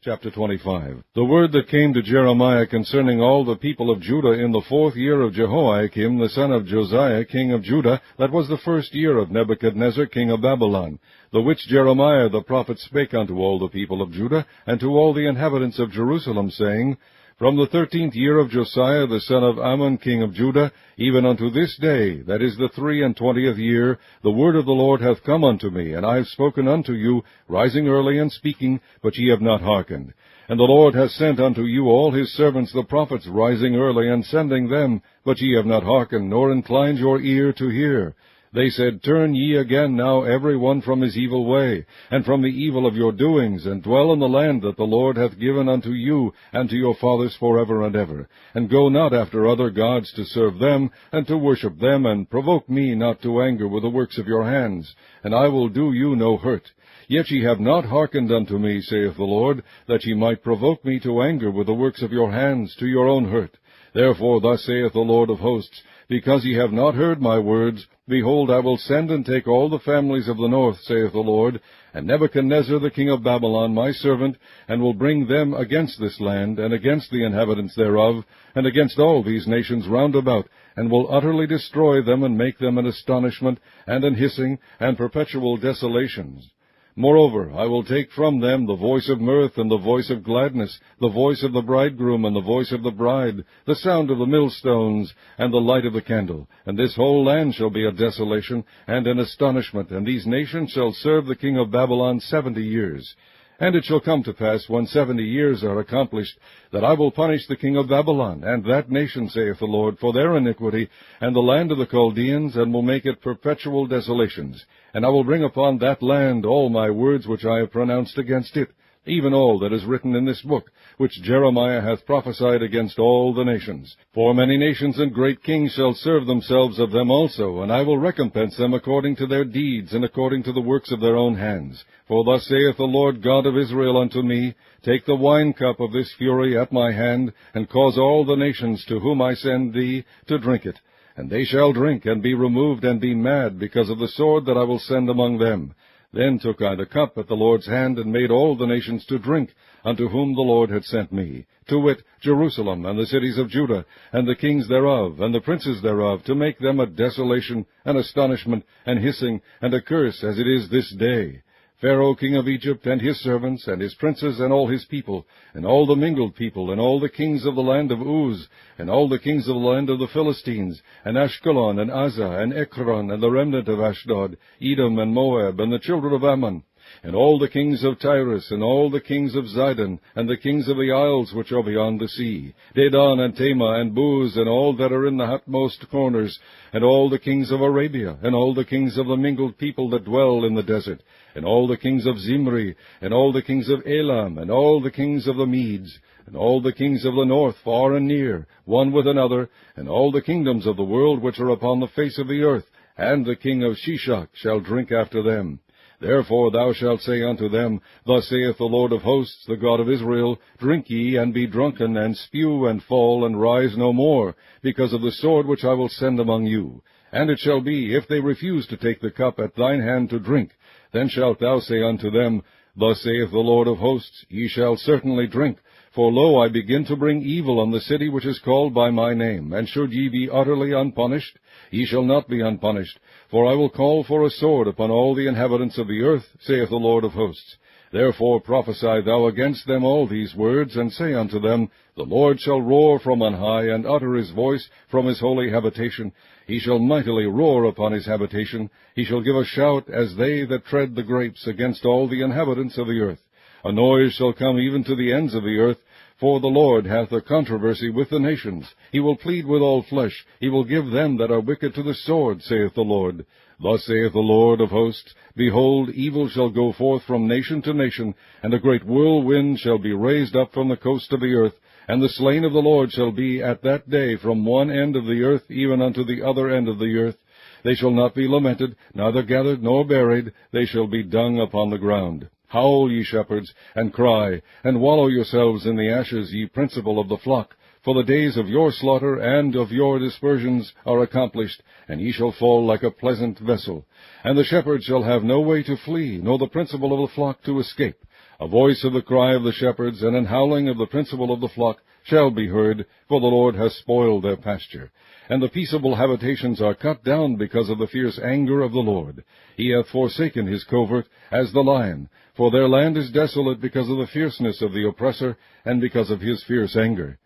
Chapter 25. The word that came to Jeremiah concerning all the people of Judah in the 4th year of Jehoiakim the son of Josiah king of Judah, that was the 1st year of Nebuchadnezzar king of Babylon, the which Jeremiah the prophet spake unto all the people of Judah, and to all the inhabitants of Jerusalem, saying, From the 13th year of Josiah the son of Ammon king of Judah, even unto this day, that is the 23rd year, the word of the Lord hath come unto me, and I have spoken unto you, rising early and speaking, but ye have not hearkened. And the Lord hath sent unto you all his servants the prophets, rising early and sending them, but ye have not hearkened, nor inclined your ear to hear. They said, Turn ye again now every one from his evil way, and from the evil of your doings, and dwell in the land that the Lord hath given unto you and to your fathers forever and ever. And go not after other gods to serve them, and to worship them, and provoke me not to anger with the works of your hands, and I will do you no hurt. Yet ye have not hearkened unto me, saith the Lord, that ye might provoke me to anger with the works of your hands, to your own hurt. Therefore thus saith the Lord of hosts, Because ye have not heard my words, behold, I will send and take all the families of the north, saith the Lord, and Nebuchadnezzar the king of Babylon my servant, and will bring them against this land, and against the inhabitants thereof, and against all these nations round about, and will utterly destroy them, and make them an astonishment, and an hissing, and perpetual desolations. Moreover, I will take from them the voice of mirth and the voice of gladness, the voice of the bridegroom and the voice of the bride, the sound of the millstones and the light of the candle. And this whole land shall be a desolation and an astonishment, and these nations shall serve the king of Babylon 70 years. And it shall come to pass, when 70 years are accomplished, that I will punish the king of Babylon, and that nation, saith the Lord, for their iniquity, and the land of the Chaldeans, and will make it perpetual desolations. And I will bring upon that land all my words which I have pronounced against it, even all that is written in this book, which Jeremiah hath prophesied against all the nations. For many nations and great kings shall serve themselves of them also, and I will recompense them according to their deeds, and according to the works of their own hands. For thus saith the Lord God of Israel unto me, Take the wine cup of this fury at my hand, and cause all the nations to whom I send thee to drink it. And they shall drink, and be removed, and be mad, because of the sword that I will send among them. Then took I the cup at the Lord's hand, and made all the nations to drink, unto whom the Lord had sent me, to wit, Jerusalem, and the cities of Judah, and the kings thereof, and the princes thereof, to make them a desolation, an astonishment, an hissing, and a curse, as it is this day. Pharaoh king of Egypt, and his servants, and his princes, and all his people, and all the mingled people, and all the kings of the land of Uz, and all the kings of the land of the Philistines, and Ashkelon, and Azzah, and Ekron, and the remnant of Ashdod, Edom, and Moab, and the children of Ammon, and all the kings of Tyrus, and all the kings of Zidon, and the kings of the isles which are beyond the sea, Dedan, and Tema, and Buz, and all that are in the utmost corners, and all the kings of Arabia, and all the kings of the mingled people that dwell in the desert, and all the kings of Zimri, and all the kings of Elam, and all the kings of the Medes, and all the kings of the north, far and near, one with another, and all the kingdoms of the world which are upon the face of the earth, and the king of Shishak shall drink after them. Therefore thou shalt say unto them, Thus saith the Lord of hosts, the God of Israel, Drink ye, and be drunken, and spew, and fall, and rise no more, because of the sword which I will send among you. And it shall be, if they refuse to take the cup at thine hand to drink, then shalt thou say unto them, Thus saith the Lord of hosts, Ye shall certainly drink. For lo, I begin to bring evil on the city which is called by my name. And should ye be utterly unpunished? Ye shall not be unpunished. For I will call for a sword upon all the inhabitants of the earth, saith the Lord of hosts. Therefore prophesy thou against them all these words, and say unto them, The Lord shall roar from on high, and utter his voice from his holy habitation. He shall mightily roar upon his habitation. He shall give a shout as they that tread the grapes against all the inhabitants of the earth. A noise shall come even to the ends of the earth, for the Lord hath a controversy with the nations. He will plead with all flesh. He will give them that are wicked to the sword, saith the Lord. Thus saith the Lord of hosts, Behold, evil shall go forth from nation to nation, and a great whirlwind shall be raised up from the coast of the earth, and the slain of the Lord shall be at that day from one end of the earth even unto the other end of the earth. They shall not be lamented, neither gathered nor buried. They shall be dung upon the ground. Howl, ye shepherds, and cry, and wallow yourselves in the ashes, ye principal of the flock. For the days of your slaughter and of your dispersions are accomplished, and ye shall fall like a pleasant vessel. And the shepherds shall have no way to flee, nor the principal of the flock to escape. A voice of the cry of the shepherds, and an howling of the principal of the flock, shall be heard, for the Lord hath spoiled their pasture. And the peaceable habitations are cut down because of the fierce anger of the Lord. He hath forsaken his covert as the lion, for their land is desolate because of the fierceness of the oppressor, and because of his fierce anger.